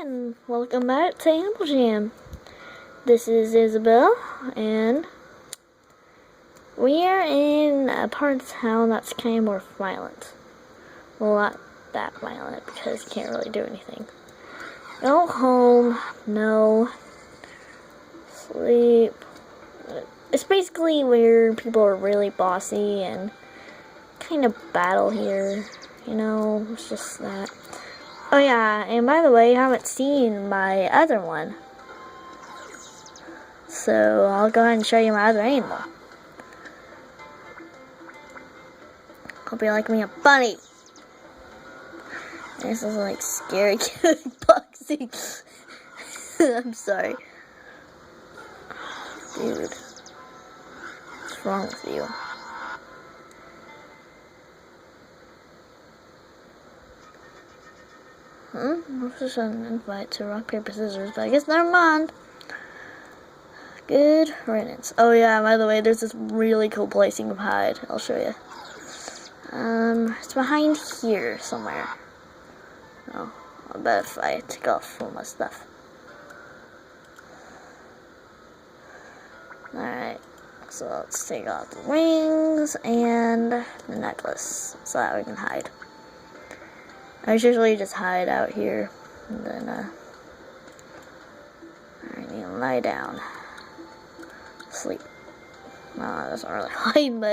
and welcome back to Animal Jam. This is Isabel, and we are in a part of town that's kind of more violent. Well, not that violent, because you can't really do anything. Go home, no, sleep. It's basically where people are really bossy and kind of battle here, you know, it's just that. Oh yeah, and by the way, you haven't seen my other one. So I'll go ahead and show you my other animal. Hope you like me a bunny. This is like scary boxing. I'm sorry. Dude. What's wrong with you? This is an invite to rock, paper, scissors, but I guess never mind. Good riddance. Oh yeah, by the way, there's this really cool place you can hide. I'll show you. It's behind here somewhere. Oh, I bet if I take off all my stuff. Alright, so let's take off the wings and the necklace so that we can hide. I usually just hide out here, and then, alright, you can lie down. Sleep. Well, that doesn't really hide much.